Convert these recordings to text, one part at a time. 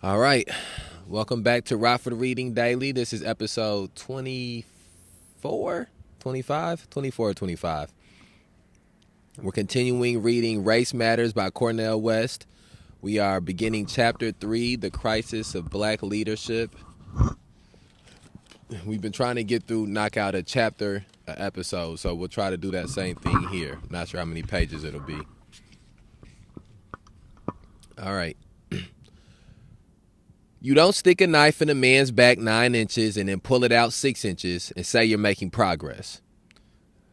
All right. Welcome back to Rockford Reading Daily. This is episode 24, 25, 24, 25. We're continuing reading Race Matters by Cornel West. We are beginning chapter 3, The Crisis of Black Leadership. We've been trying to get through, knock out a chapter a episode, so we'll try to do that same thing here. Not sure how many pages it'll be. All right. You don't stick a knife in a man's back 9 inches and then pull it out 6 inches and say you're making progress.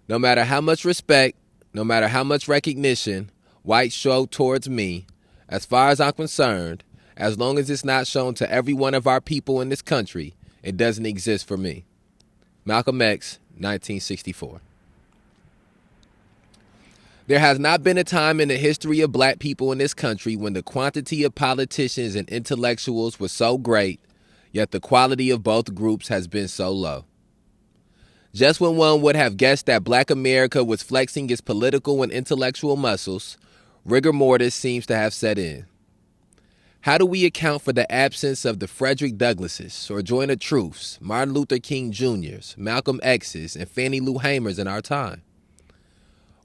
No matter how much respect, no matter how much recognition whites show towards me, as far as I'm concerned, as long as it's not shown to every one of our people in this country, it doesn't exist for me. Malcolm X, 1964. There has not been a time in the history of black people in this country when the quantity of politicians and intellectuals was so great, yet the quality of both groups has been so low. Just when one would have guessed that black America was flexing its political and intellectual muscles, rigor mortis seems to have set in. How do we account for the absence of the Frederick Douglasses, Sojourner Truths, Martin Luther King Jr.'s, Malcolm X's, and Fannie Lou Hamers in our time?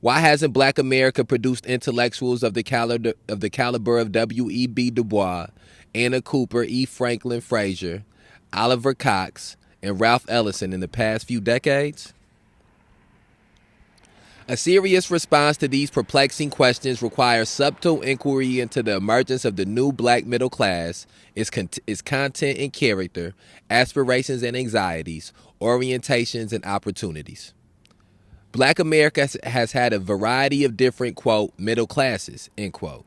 Why hasn't black America produced intellectuals of the caliber of W.E.B. Du Bois, Anna Cooper, E. Franklin Frazier, Oliver Cox, and Ralph Ellison in the past few decades? A serious response to these perplexing questions requires subtle inquiry into the emergence of the new black middle class, its content and character, aspirations and anxieties, orientations and opportunities. Black America has had a variety of different, quote, middle classes, end quote.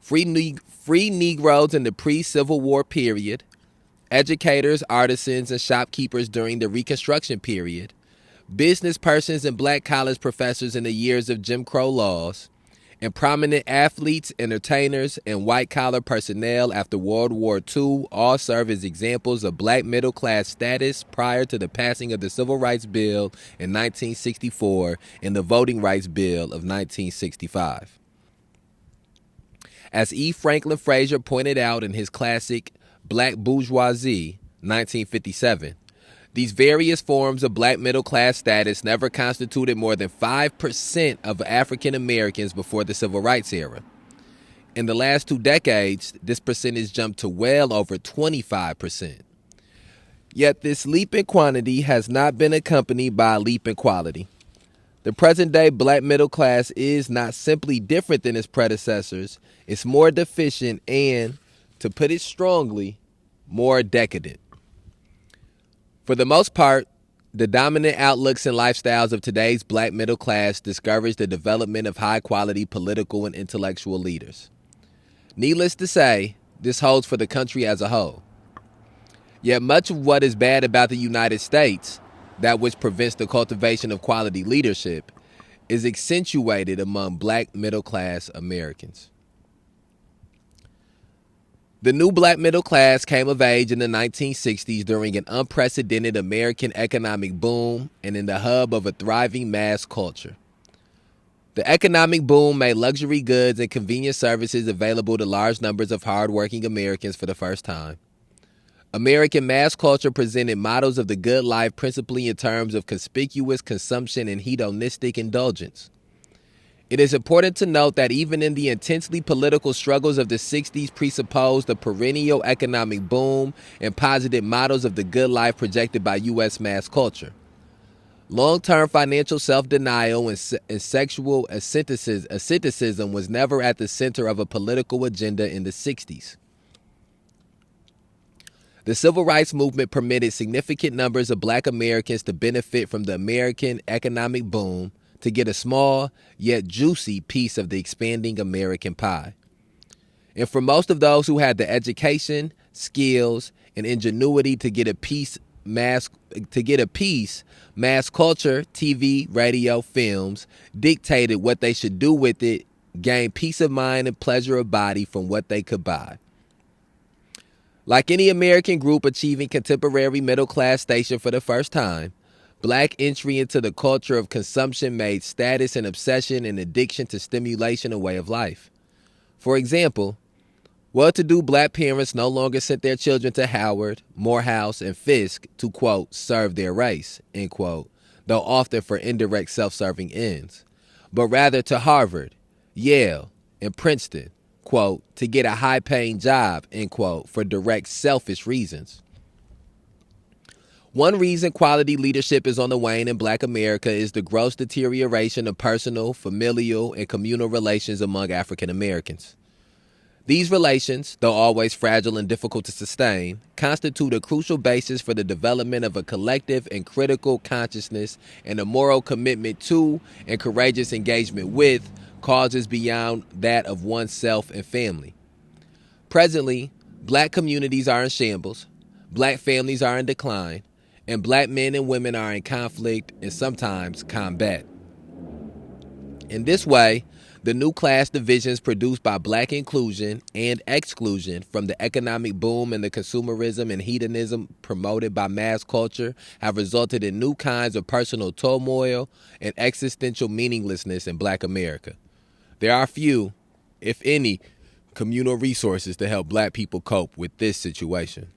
Free Negroes in the pre-Civil War period, educators, artisans, and shopkeepers during the Reconstruction period, business persons and black college professors in the years of Jim Crow laws, and prominent athletes, entertainers, and white-collar personnel after World War II all serve as examples of black middle-class status prior to the passing of the Civil Rights Bill in 1964 and the Voting Rights Bill of 1965. As E. Franklin Frazier pointed out in his classic Black Bourgeoisie, 1957, these various forms of black middle-class status never constituted more than 5% of African Americans before the Civil Rights era. In the last 2 decades, this percentage jumped to well over 25%. Yet this leap in quantity has not been accompanied by a leap in quality. The present-day black middle class is not simply different than its predecessors, it's more deficient and, to put it strongly, more decadent. For the most part, the dominant outlooks and lifestyles of today's black middle class discourage the development of high-quality political and intellectual leaders. Needless to say, this holds for the country as a whole. Yet much of what is bad about the United States, that which prevents the cultivation of quality leadership, is accentuated among black middle-class Americans. The new black middle class came of age in the 1960s during an unprecedented American economic boom and in the hub of a thriving mass culture. The economic boom made luxury goods and convenient services available to large numbers of hardworking Americans for the first time. American mass culture presented models of the good life principally in terms of conspicuous consumption and hedonistic indulgence. It is important to note that even in the intensely political struggles of the 60s presupposed a perennial economic boom and posited models of the good life projected by U.S. mass culture. Long-term financial self-denial and sexual asceticism was never at the center of a political agenda in the 60s. The Civil Rights Movement permitted significant numbers of black Americans to benefit from the American economic boom, to get a small yet juicy piece of the expanding American pie. And for most of those who had the education, skills, and ingenuity to get a piece, mass culture, TV, radio, films dictated what they should do with it, gain peace of mind and pleasure of body from what they could buy. Like any American group achieving contemporary middle-class station for the first time, black entry into the culture of consumption made status and obsession and addiction to stimulation a way of life. For example, Well-to-do black parents no longer sent their children to Howard, Morehouse, and Fisk to, quote, serve their race, end quote, though often for indirect self-serving ends, but rather to Harvard, Yale, and Princeton, quote, to get a high-paying job, end quote, for direct selfish reasons. One reason quality leadership is on the wane in black America is the gross deterioration of personal, familial, and communal relations among African Americans. These relations, though always fragile and difficult to sustain, constitute a crucial basis for the development of a collective and critical consciousness and a moral commitment to and courageous engagement with causes beyond that of oneself and family. Presently, black communities are in shambles, black families are in decline, and black men and women are in conflict and sometimes combat. In this way, the new class divisions produced by black inclusion and exclusion from the economic boom and the consumerism and hedonism promoted by mass culture have resulted in new kinds of personal turmoil and existential meaninglessness in black America. There are few, if any, communal resources to help black people cope with this situation.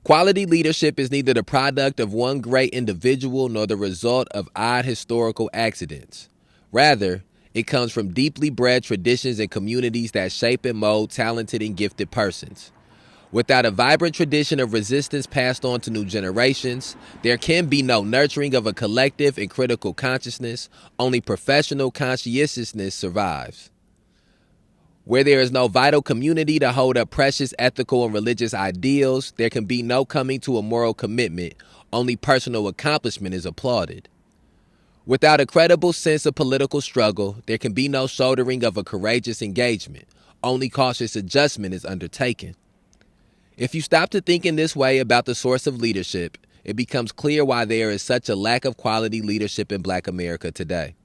Quality leadership is neither the product of one great individual nor the result of odd historical accidents. Rather, it comes from deeply bred traditions and communities that shape and mold talented and gifted persons. Without a vibrant tradition of resistance passed on to new generations, there can be no nurturing of a collective and critical consciousness. Only professional conscientiousness survives. Where there is no vital community to hold up precious ethical and religious ideals, there can be no coming to a moral commitment. Only personal accomplishment is applauded. Without a credible sense of political struggle, there can be no shouldering of a courageous engagement. Only cautious adjustment is undertaken. If you stop to think in this way about the source of leadership, it becomes clear why there is such a lack of quality leadership in black America today.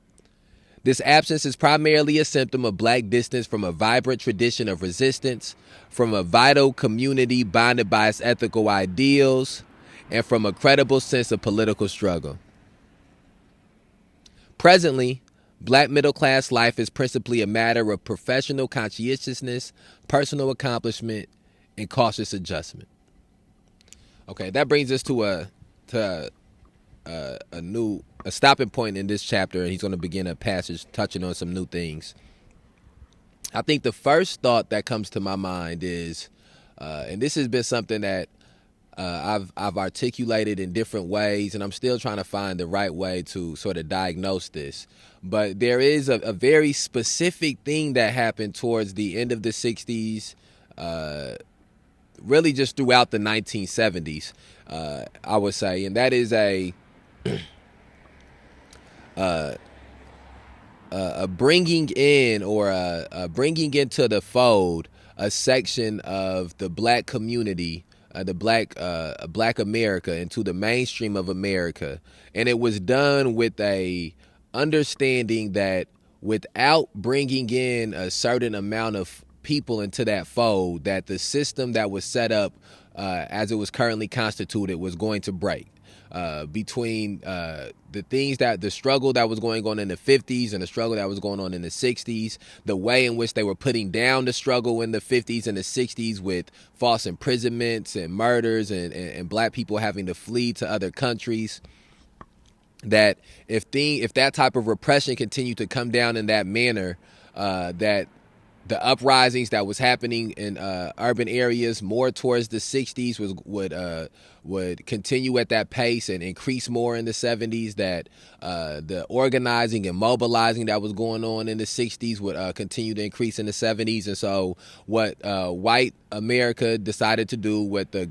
This absence is primarily a symptom of black distance from a vibrant tradition of resistance, from a vital community bonded by its ethical ideals, and from a credible sense of political struggle. Presently, black middle-class life is principally a matter of professional conscientiousness, personal accomplishment, and cautious adjustment. Okay, that brings us to a stopping point in this chapter, and he's going to begin a passage touching on some new things. I think the first thought that comes to my mind is, and this has been something that I've articulated in different ways, and I'm still trying to find the right way to sort of diagnose this. But there is a very specific thing that happened towards the end of the 60s, really just throughout the 1970s, I would say, and that is a bringing in or bringing into the fold a section of the black community, the black America into the mainstream of America. And it was done with a understanding that without bringing in a certain amount of people into that fold, that the system that was set up as it was currently constituted was going to break. Between the struggle that was going on in the 50s and the struggle that was going on in the 60s, the way in which they were putting down the struggle in the 50s and the 60s with false imprisonments and murders and black people having to flee to other countries, that if that type of repression continued to come down in that manner, that the uprisings that was happening in urban areas more towards the 60s would continue at that pace and increase more in the 70s, that the organizing and mobilizing that was going on in the 60s would continue to increase in the 70s. And so what white America decided to do, what the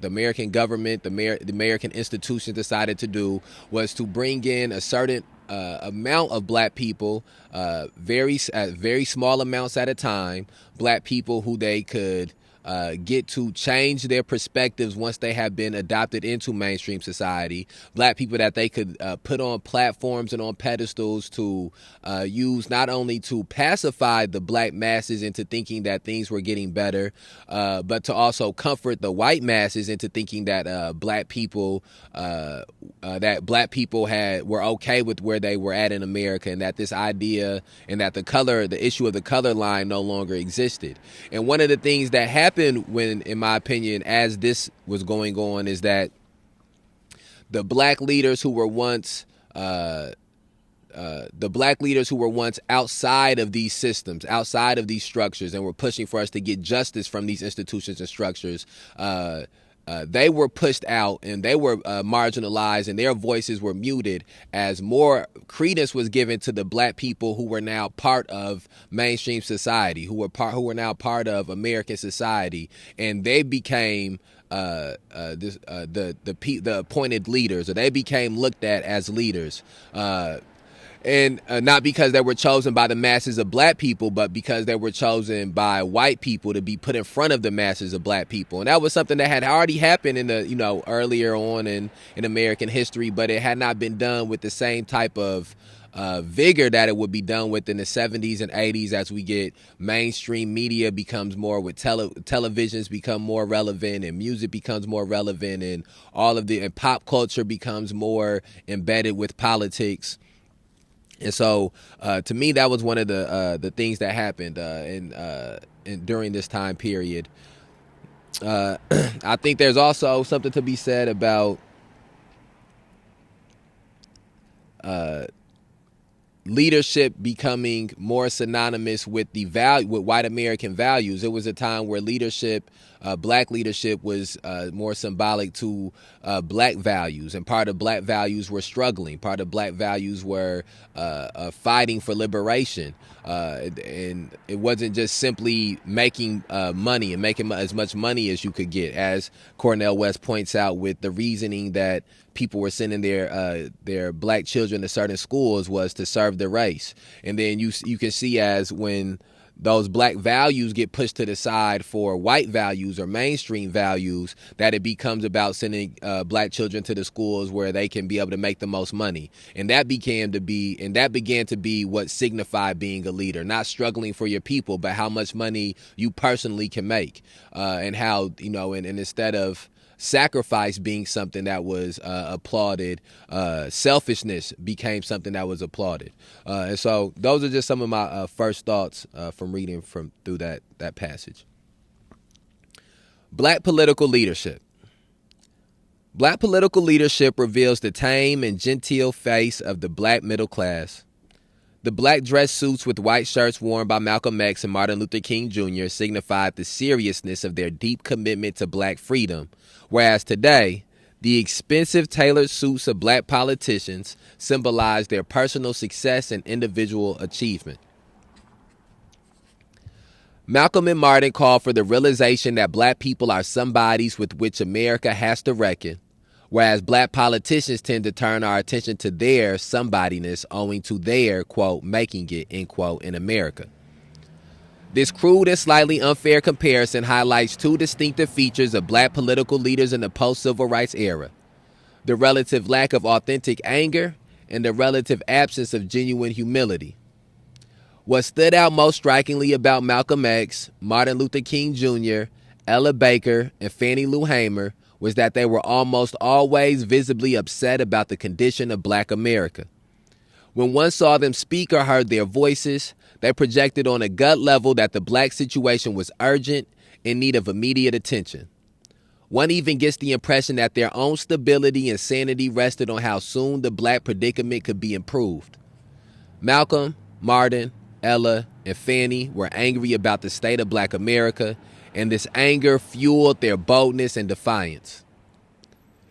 American government, the American institutions decided to do, was to bring in a certain amount of black people, very small amounts at a time, black people who they could get to change their perspectives once they have been adopted into mainstream society. Black people that they could put on platforms and on pedestals to use not only to pacify the black masses into thinking that things were getting better, but to also comfort the white masses into thinking that black people were okay with where they were at in America, and that this idea and that the issue of the color line no longer existed. And one of the things that happened when, in my opinion, as this was going on, is that the black leaders who were once outside of these systems, outside of these structures, and were pushing for us to get justice from these institutions and structures, they were pushed out and they were marginalized, and their voices were muted as more credence was given to the black people who were now part of mainstream society, who were now part of American society, and they became the appointed leaders, or they became looked at as leaders. And not because they were chosen by the masses of black people, but because they were chosen by white people to be put in front of the masses of black people. And that was something that had already happened in the, earlier on in American history, but it had not been done with the same type of vigor that it would be done with in the 70s and 80s, as we get mainstream media becomes more with televisions become more relevant, and music becomes more relevant, and and pop culture becomes more embedded with politics. And so, to me, that was one of the things that happened during this time period. I think there's also something to be said about leadership becoming more synonymous with with white American values. It was a time where black leadership was more symbolic to black values, and part of black values were struggling. Part of black values were fighting for liberation, and it wasn't just simply making money and making as much money as you could get, as Cornel West points out, with the reasoning that people were sending their black children to certain schools was to serve the race. And then you can see, as when those black values get pushed to the side for white values or mainstream values, that it becomes about sending black children to the schools where they can be able to make the most money. And that began to be what signified being a leader, not struggling for your people, but how much money you personally can make, and how, and instead of sacrifice being something that was applauded, selfishness became something that was applauded. And so those are just some of my first thoughts from reading through that passage. Black political leadership. Black political leadership reveals the tame and genteel face of the black middle class. The black dress suits with white shirts worn by Malcolm X and Martin Luther King Jr. signified the seriousness of their deep commitment to black freedom, whereas today, the expensive tailored suits of black politicians symbolize their personal success and individual achievement. Malcolm and Martin called for the realization that black people are somebodies with which America has to reckon, whereas black politicians tend to turn our attention to their somebodiness owing to their, quote, making it, end quote, in America. This crude and slightly unfair comparison highlights two distinctive features of black political leaders in the post-civil rights era: the relative lack of authentic anger and the relative absence of genuine humility. What stood out most strikingly about Malcolm X, Martin Luther King Jr., Ella Baker, and Fannie Lou Hamer was that they were almost always visibly upset about the condition of black America. When one saw them speak or heard their voices, they projected on a gut level that the black situation was urgent, in need of immediate attention. One even gets the impression that their own stability and sanity rested on how soon the black predicament could be improved. Malcolm, Martin, Ella, and Fannie were angry about the state of black America, and this anger fueled their boldness and defiance.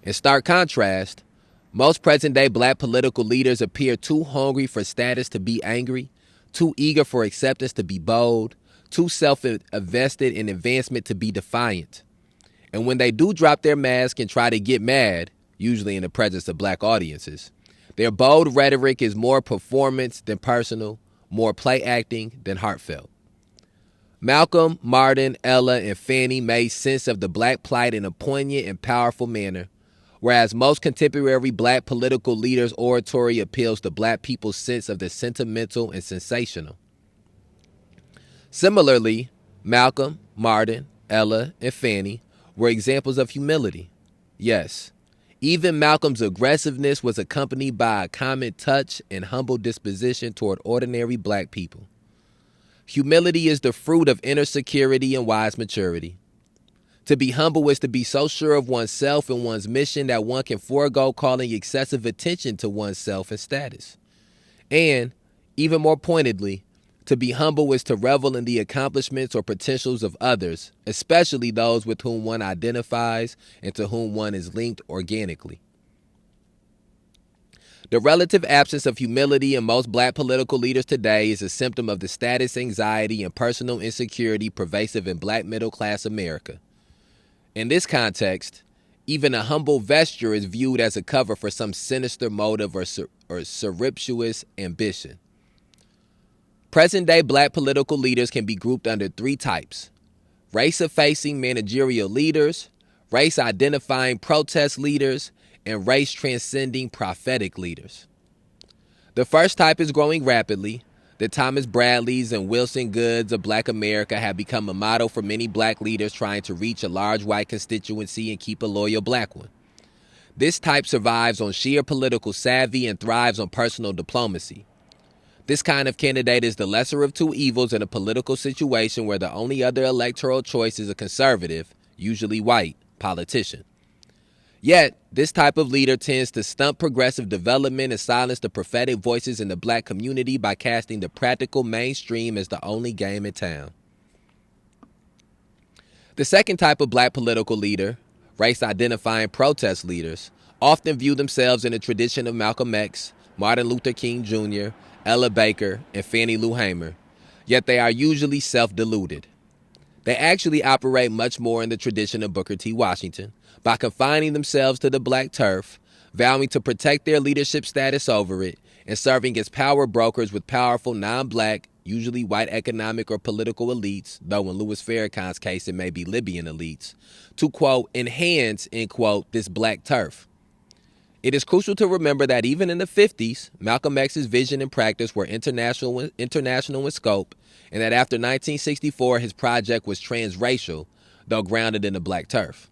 In stark contrast, most present-day black political leaders appear too hungry for status to be angry, too eager for acceptance to be bold, too self-invested in advancement to be defiant. And when they do drop their mask and try to get mad, usually in the presence of black audiences, their bold rhetoric is more performance than personal, more play acting than heartfelt. Malcolm, Martin, Ella, and Fannie made sense of the black plight in a poignant and powerful manner, whereas most contemporary black political leaders' oratory appeals to black people's sense of the sentimental and sensational. Similarly, Malcolm, Martin, Ella, and Fannie were examples of humility. Yes, even Malcolm's aggressiveness was accompanied by a common touch and humble disposition toward ordinary black people. Humility is the fruit of inner security and wise maturity. To be humble is to be so sure of oneself and one's mission that one can forego calling excessive attention to oneself and status. And, even more pointedly, to be humble is to revel in the accomplishments or potentials of others, especially those with whom one identifies and to whom one is linked organically. The relative absence of humility in most black political leaders today is a symptom of the status anxiety and personal insecurity pervasive in black middle-class America. In this context, even a humble vesture is viewed as a cover for some sinister motive or surreptitious ambition. Present-day black political leaders can be grouped under three types: race-effacing managerial leaders, race-identifying protest leaders, and race-transcending prophetic leaders. The first type is growing rapidly. The Thomas Bradleys and Wilson Goods of black America have become a model for many black leaders trying to reach a large white constituency and keep a loyal black one. This type survives on sheer political savvy and thrives on personal diplomacy. This kind of candidate is the lesser of two evils in a political situation where the only other electoral choice is a conservative, usually white, politician. Yet, this type of leader tends to stunt progressive development and silence the prophetic voices in the black community by casting the practical mainstream as the only game in town. The second type of black political leader, race-identifying protest leaders, often view themselves in the tradition of Malcolm X, Martin Luther King Jr., Ella Baker, and Fannie Lou Hamer, yet they are usually self-deluded. They actually operate much more in the tradition of Booker T. Washington, by confining themselves to the black turf, vowing to protect their leadership status over it, and serving as power brokers with powerful non-black, usually white economic or political elites, though in Louis Farrakhan's case it may be Libyan elites, to, quote, enhance, end quote, this black turf. It is crucial to remember that even in the 50s, Malcolm X's vision and practice were international in scope, and that after 1964 his project was transracial, though grounded in the black turf.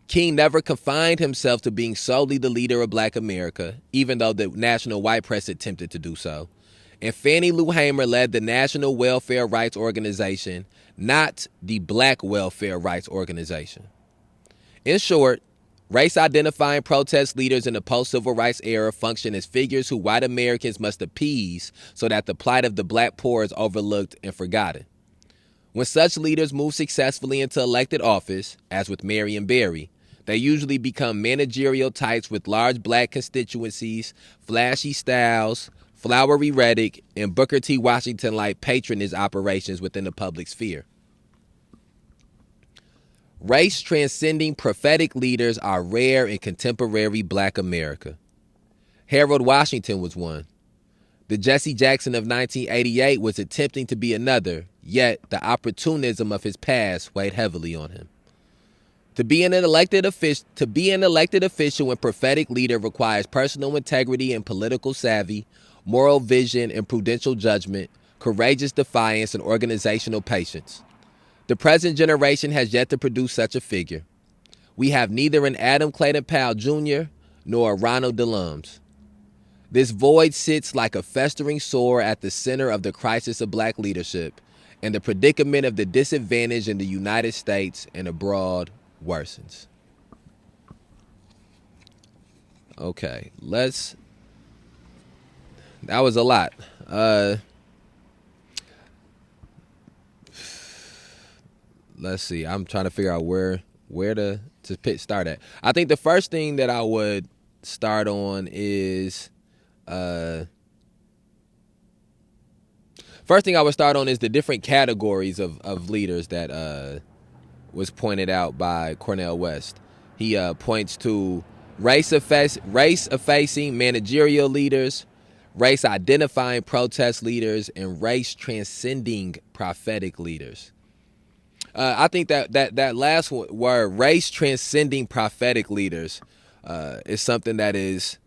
King never confined himself to being solely the leader of black America, even though the national white press attempted to do so. And Fannie Lou Hamer led the National Welfare Rights Organization, not the Black Welfare Rights Organization. In short, race-identifying protest leaders in the post-civil rights era function as figures who white Americans must appease so that the plight of the black poor is overlooked and forgotten. When such leaders move successfully into elected office, as with Marion Barry, they usually become managerial types with large black constituencies, flashy styles, flowery rhetoric, and Booker T. Washington-like patronage operations within the public sphere. Race-transcending prophetic leaders are rare in contemporary black America. Harold Washington was one. The Jesse Jackson of 1988 was attempting to be another, yet the opportunism of his past weighed heavily on him. To be an elected official and prophetic leader requires personal integrity and political savvy, moral vision and prudential judgment, courageous defiance, and organizational patience. The present generation has yet to produce such a figure. We have neither an Adam Clayton Powell Jr. nor a Ronald DeLumbs. This void sits like a festering sore at the center of the crisis of black leadership, and the predicament of the disadvantaged in the United States and abroad worsens. Okay, that was a lot. Let's see. I'm trying to figure out where to start at. I think the first thing that I would start on is the different categories of leaders that was pointed out by Cornel West. He points to race-effacing managerial leaders, race identifying protest leaders, and race transcending prophetic leaders. I think that last word, race transcending prophetic leaders, is something that is,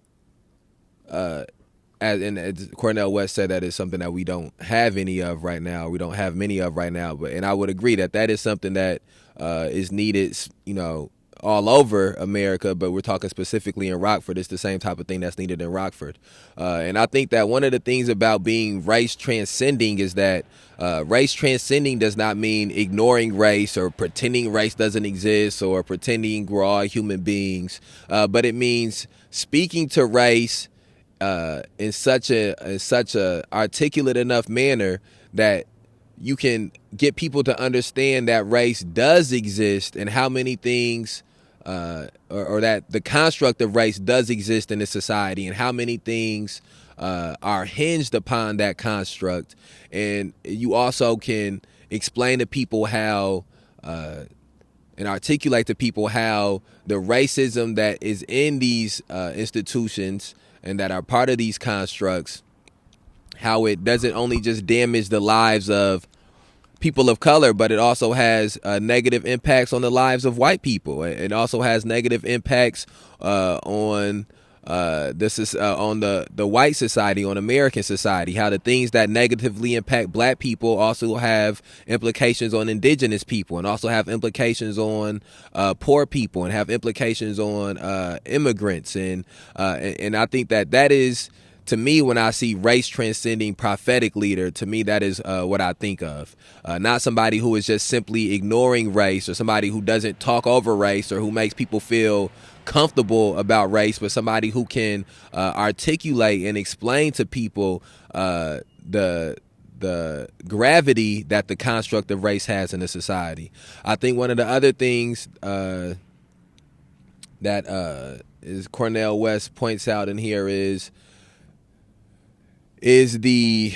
as Cornel West said, that is something that we don't have any of right now. We don't have many of right now. And I would agree that is something that is needed, all over America, but we're talking specifically in Rockford. It's the same type of thing that's needed in Rockford. And I think that one of the things about being race transcending is that race transcending does not mean ignoring race or pretending race doesn't exist or pretending we're all human beings, but it means speaking to race in such a articulate enough manner that you can get people to understand that race does exist and how many things or that the construct of race does exist in this society and how many things are hinged upon that construct. And you also can explain to people how and articulate to people how the racism that is in these institutions and that are part of these constructs, how it doesn't only just damage the lives of people of color, but it also has negative impacts on the lives of white people. It also has negative impacts on the white society, on American society. How the things that negatively impact black people also have implications on indigenous people, and also have implications on poor people, and have implications on immigrants. And I think that is, to me, when I see race transcending prophetic leader, to me that is what I think of. Not somebody who is just simply ignoring race, or somebody who doesn't talk over race, or who makes people feel comfortable about race, but somebody who can articulate and explain to people the gravity that the construct of race has in the society. I think one of the other things that is Cornel West points out in here is the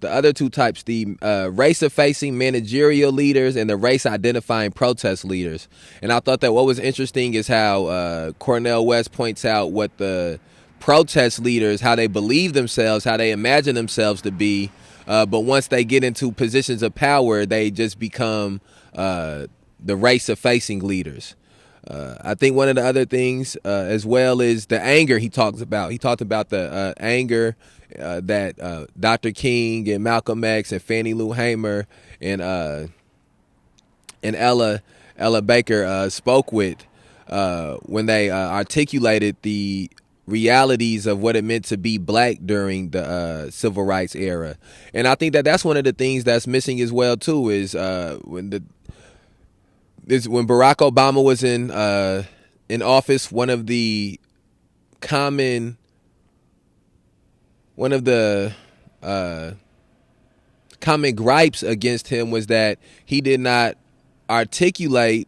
other two types, the race-effacing managerial leaders and the race-identifying protest leaders. And I thought that what was interesting is how Cornel West points out what the protest leaders, how they believe themselves, how they imagine themselves to be, but once they get into positions of power, they just become the race-effacing leaders. I think one of the other things as well is the anger he talks about. He talked about the anger that Dr. King and Malcolm X and Fannie Lou Hamer and Ella Baker spoke with when they articulated the realities of what it meant to be black during the civil rights era. And I think that that's one of the things that's missing as well too, is when Barack Obama was in office, one of the common gripes against him was that he did not articulate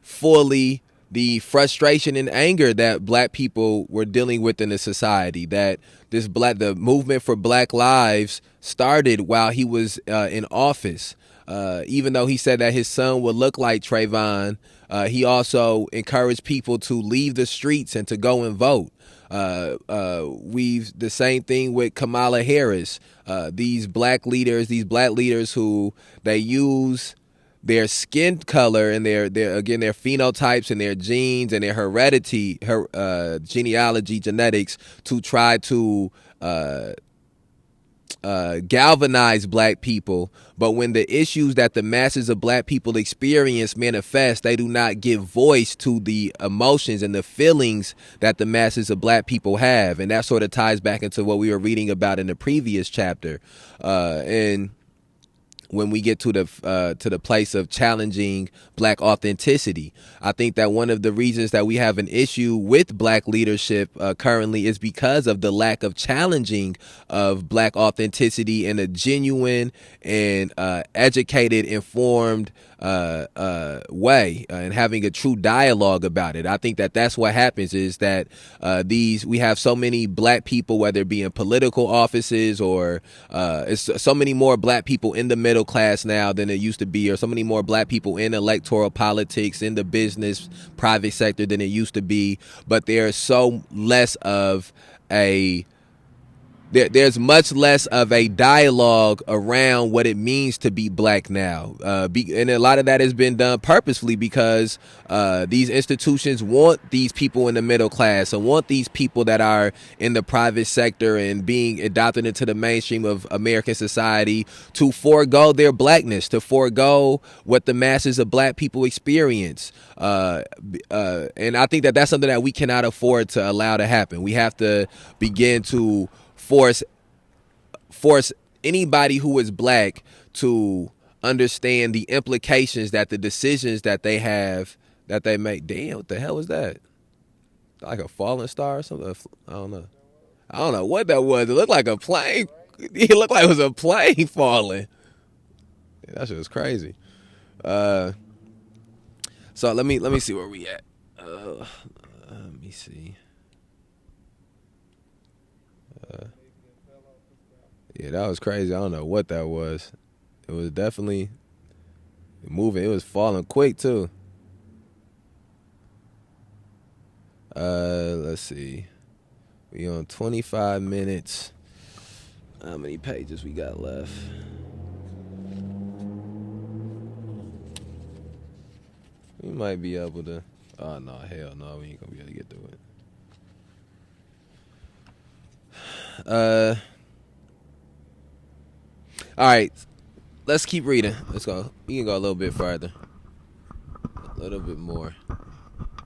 fully the frustration and anger that black people were dealing with in the society. That the movement for Black Lives started while he was in office. Even though he said that his son would look like Trayvon, he also encouraged people to leave the streets and to go and vote. The same thing with Kamala Harris. These black leaders who they use their skin color and their phenotypes and their genes and their heredity, genealogy, genetics, to try to galvanize black people. But when the issues that the masses of black people experience manifest, they do not give voice to the emotions and the feelings that the masses of black people have. And that sort of ties back into what we were reading about in the previous chapter. And when we get to the place of challenging black authenticity, I think that one of the reasons that we have an issue with black leadership currently is because of the lack of challenging of black authenticity and a genuine and educated, informed way and having a true dialogue about it. I think that that's what happens is that we have so many black people, whether it be in political offices or it's so many more black people in the middle class now than it used to be, or so many more black people in electoral politics, in the business, private sector than it used to be. But there's so less of there's much less of a dialogue around what it means to be black now. And a lot of that has been done purposefully because these institutions want these people in the middle class and want these people that are in the private sector and being adopted into the mainstream of American society to forego their blackness, to forego what the masses of black people experience. And I think that that's something that we cannot afford to allow to happen. We have to begin to force anybody who is black to understand the implications that the decisions that they have, that they make. Damn, what the hell was that? Like a falling star or something? I don't know what that was. It looked like a plane. It looked like it was a plane falling. Yeah, that shit was crazy. So let me see where we at. Let me see. Yeah, that was crazy. I don't know what that was. It was definitely moving. It was falling quick too. Let's see. We on 25 minutes. How many pages we got left? We might be able to. Oh no, hell no, we ain't gonna be able to get through it. All right, let's keep reading. Let's go. We can go a little bit further. A little bit more.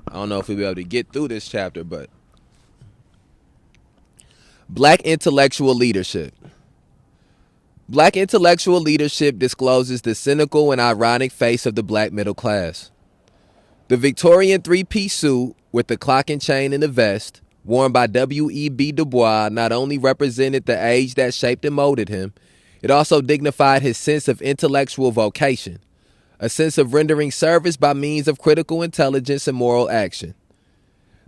I don't know if we'll be able to get through this chapter, but Black intellectual leadership. Black intellectual leadership discloses the cynical and ironic face of the black middle class. The Victorian three-piece suit with the clock and chain and the vest, worn by W.E.B. Du Bois, not only represented the age that shaped and molded him, it also dignified his sense of intellectual vocation, a sense of rendering service by means of critical intelligence and moral action.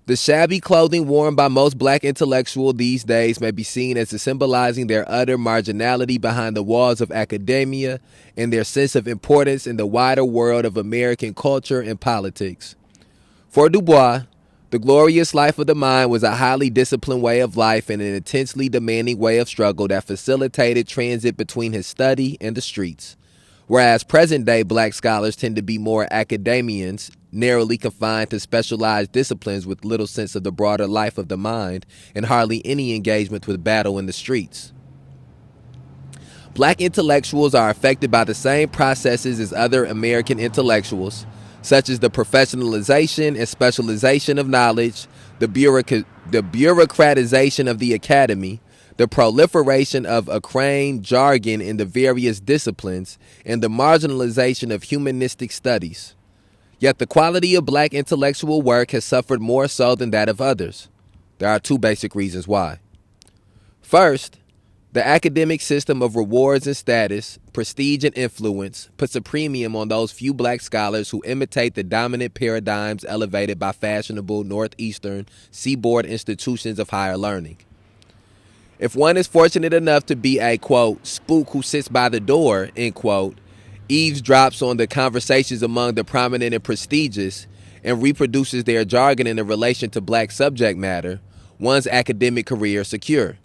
The shabby clothing worn by most black intellectuals these days may be seen as symbolizing their utter marginality behind the walls of academia and their sense of importance in the wider world of American culture and politics. For Du Bois, the glorious life of the mind was a highly disciplined way of life and an intensely demanding way of struggle that facilitated transit between his study and the streets. Whereas present-day black scholars tend to be more academians, narrowly confined to specialized disciplines with little sense of the broader life of the mind and hardly any engagement with battle in the streets. Black intellectuals are affected by the same processes as other American intellectuals, such as the professionalization and specialization of knowledge, the bureaucratization of the academy, the proliferation of arcane jargon in the various disciplines, and the marginalization of humanistic studies. Yet the quality of black intellectual work has suffered more so than that of others. There are two basic reasons why. First, the academic system of rewards and status, prestige and influence puts a premium on those few black scholars who imitate the dominant paradigms elevated by fashionable northeastern seaboard institutions of higher learning. If one is fortunate enough to be a, quote, spook who sits by the door, end quote, eavesdrops on the conversations among the prominent and prestigious, and reproduces their jargon in relation to black subject matter, one's academic career is secure.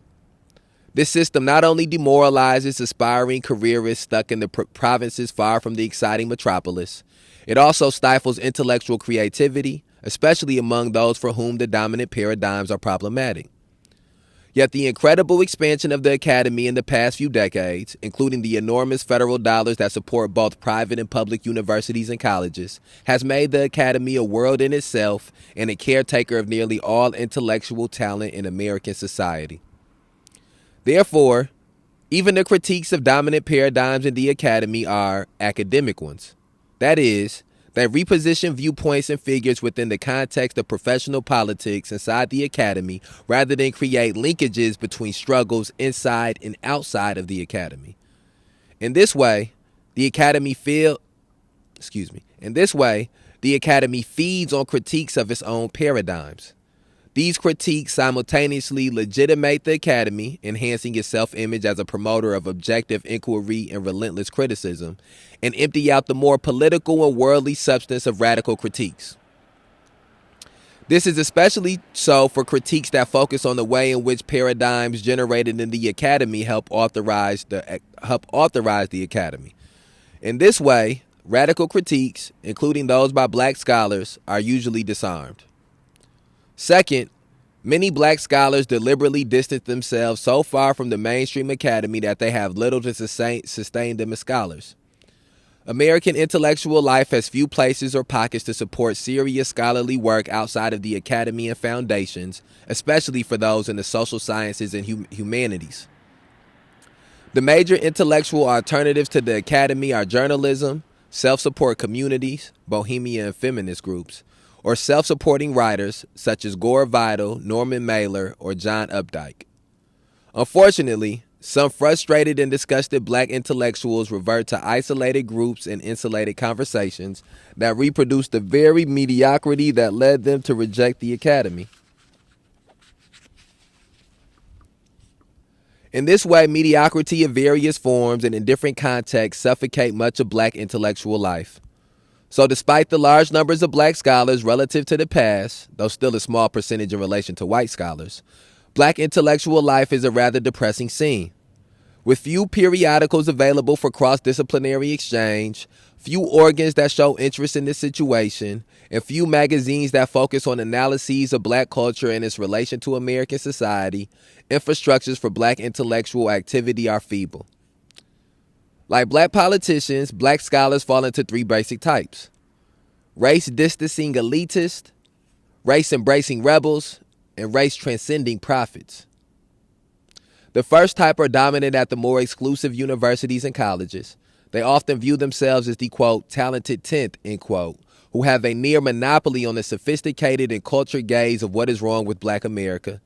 This system not only demoralizes aspiring careerists stuck in the provinces far from the exciting metropolis, it also stifles intellectual creativity, especially among those for whom the dominant paradigms are problematic. Yet the incredible expansion of the academy in the past few decades, including the enormous federal dollars that support both private and public universities and colleges, has made the academy a world in itself and a caretaker of nearly all intellectual talent in American society. Therefore, even the critiques of dominant paradigms in the academy are academic ones. That is, they reposition viewpoints and figures within the context of professional politics inside the academy rather than create linkages between struggles inside and outside of the academy. In this way, the academy failed In this way, the Academy feeds on critiques of its own paradigms. These critiques simultaneously legitimate the Academy, enhancing its self-image as a promoter of objective inquiry and relentless criticism, and empty out the more political and worldly substance of radical critiques. This is especially so for critiques that focus on the way in which paradigms generated in the Academy help authorize the Academy. In this way, radical critiques, including those by black scholars, are usually disarmed. Second, many black scholars deliberately distance themselves so far from the mainstream academy that they have little to sustain them as scholars. American intellectual life has few places or pockets to support serious scholarly work outside of the academy and foundations, especially for those in the social sciences and humanities. The major intellectual alternatives to the academy are journalism, self-support communities, bohemian and feminist groups, or self-supporting writers such as Gore Vidal, Norman Mailer, or John Updike. Unfortunately, some frustrated and disgusted black intellectuals revert to isolated groups and insulated conversations that reproduce the very mediocrity that led them to reject the academy. In this way, mediocrity of various forms and in different contexts suffocate much of black intellectual life. So despite the large numbers of black scholars relative to the past, though still a small percentage in relation to white scholars, black intellectual life is a rather depressing scene. With few periodicals available for cross-disciplinary exchange, few organs that show interest in this situation, and few magazines that focus on analyses of black culture and its relation to American society, infrastructures for black intellectual activity are feeble. Like black politicians, black scholars fall into three basic types: race-distancing elitists, race-embracing rebels, and race-transcending prophets. The first type are dominant at the more exclusive universities and colleges. They often view themselves as the, quote, talented 10th, end quote, who have a near monopoly on the sophisticated and cultured gaze of what is wrong with black America.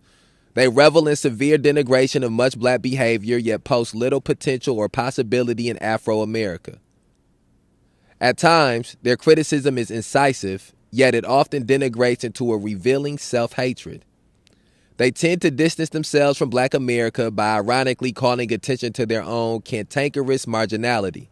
They revel in severe denigration of much black behavior, yet post little potential or possibility in Afro-America. At times, their criticism is incisive, yet it often denigrates into a revealing self-hatred. They tend to distance themselves from black America by ironically calling attention to their own cantankerous marginality.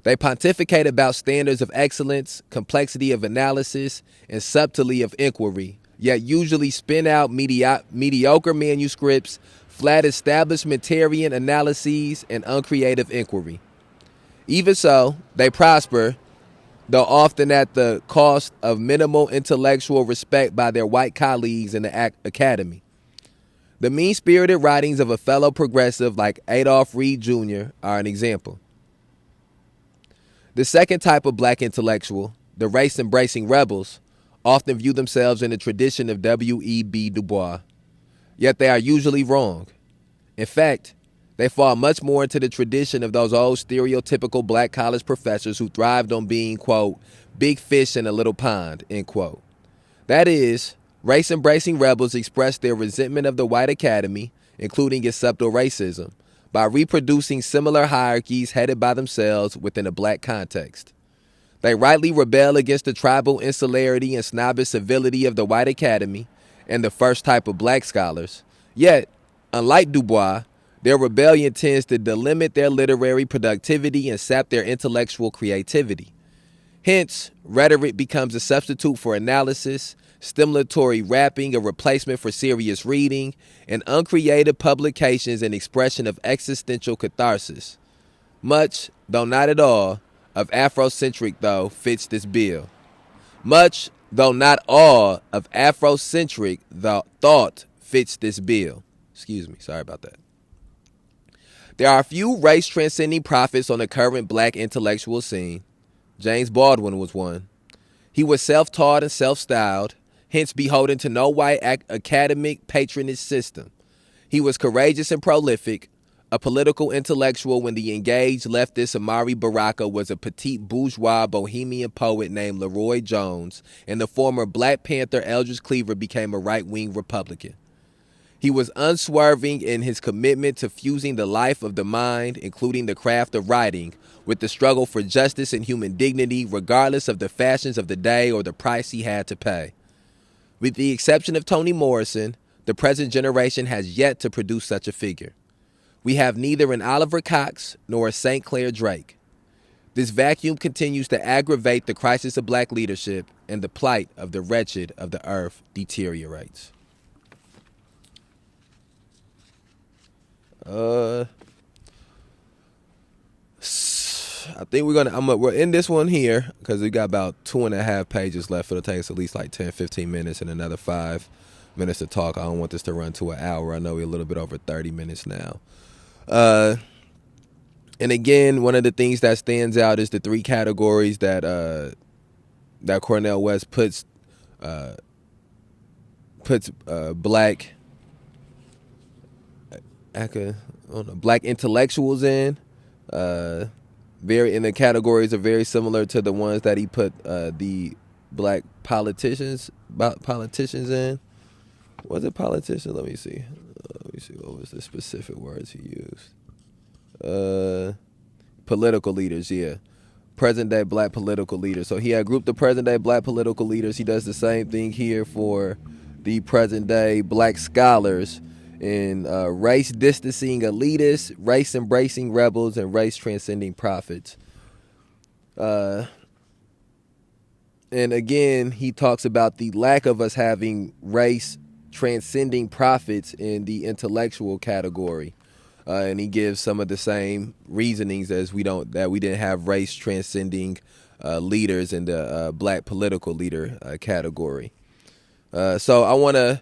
They pontificate about standards of excellence, complexity of analysis, and subtlety of inquiry, yet usually spin out mediocre manuscripts, flat establishmentarian analyses, and uncreative inquiry. Even so, they prosper, though often at the cost of minimal intellectual respect by their white colleagues in the academy. The mean-spirited writings of a fellow progressive like Adolph Reed Jr. are an example. The second type of black intellectual, the race-embracing rebels, often view themselves in the tradition of W.E.B. Du Bois, yet they are usually wrong. In fact, they fall much more into the tradition of those old stereotypical black college professors who thrived on being, quote, big fish in a little pond, end quote. That is, race-embracing rebels express their resentment of the white academy, including its subtle racism, by reproducing similar hierarchies headed by themselves within a black context. They rightly rebel against the tribal insularity and snobbish civility of the white academy and the first type of black scholars. Yet, unlike Du Bois, their rebellion tends to delimit their literary productivity and sap their intellectual creativity. Hence, rhetoric becomes a substitute for analysis, stimulatory rapping a replacement for serious reading, and uncreative publications an expression of existential catharsis. Much, though not at all, of Afrocentric, though, fits this bill. Much, though not all, of Afrocentric thought fits this bill. Sorry about that. There are a few race-transcending prophets on the current black intellectual scene. James Baldwin was one. He was self-taught and self-styled, hence beholden to no white academic patronage system. He was courageous and prolific, a political intellectual when the engaged leftist Amari Baraka was a petite bourgeois bohemian poet named Leroy Jones, and the former Black Panther Eldridge Cleaver became a right-wing Republican. He was unswerving in his commitment to fusing the life of the mind, including the craft of writing, with the struggle for justice and human dignity, regardless of the fashions of the day or the price he had to pay. With the exception of Toni Morrison, the present generation has yet to produce such a figure. We have neither an Oliver Cox nor a St. Clair Drake. This vacuum continues to aggravate the crisis of black leadership, and the plight of the wretched of the earth deteriorates. I think we're in this one here because we got about 2.5 pages left. It'll take us at least like 10-15 minutes and another 5 minutes to talk. I don't want this to run to an hour. I know we're a little bit over 30 minutes now. And again, one of the things that stands out is the 3 categories that Cornel West puts black intellectuals in. The categories are very similar to the ones that he put the black politicians in. Was it politicians? Let me see. What was the specific words he used? Political leaders, yeah. Present day black political leaders. So he had grouped the present day black political leaders. He does the same thing here for the present day black scholars in race distancing elitists, race embracing rebels, and race transcending prophets. And again, he talks about the lack of us having race transcending prophets in the intellectual category. And he gives some of the same reasonings as we didn't have race transcending leaders in the black political leader category. So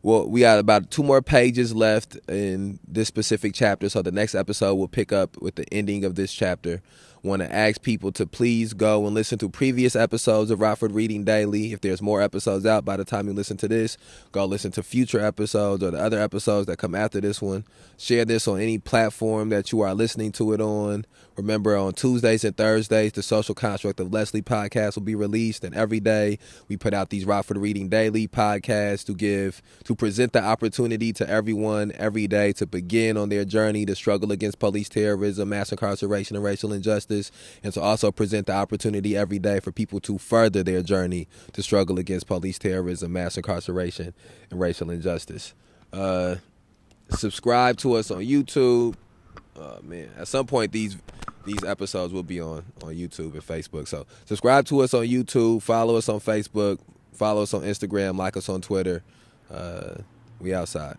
we got about 2 more pages left in this specific chapter. So the next episode will pick up with the ending of this chapter. Want to ask people to please go and listen to previous episodes of Rockford Reading Daily. If there's more episodes out by the time you listen to this, go listen to future episodes or the other episodes that come after this one. Share this on any platform that you are listening to it on. Remember, on Tuesdays and Thursdays, the Social Construct of Leslie podcast will be released, and every day we put out these Rockford Reading Daily podcasts to present the opportunity to everyone every day to begin on their journey to struggle against police terrorism, mass incarceration, and racial injustice, and to also present the opportunity every day for people to further their journey to struggle against police terrorism, mass incarceration, and racial injustice. Subscribe to us on YouTube. Man, at some point these episodes will be on YouTube and Facebook. So subscribe to us on YouTube, follow us on Facebook, follow us on Instagram, like us on Twitter. We outside.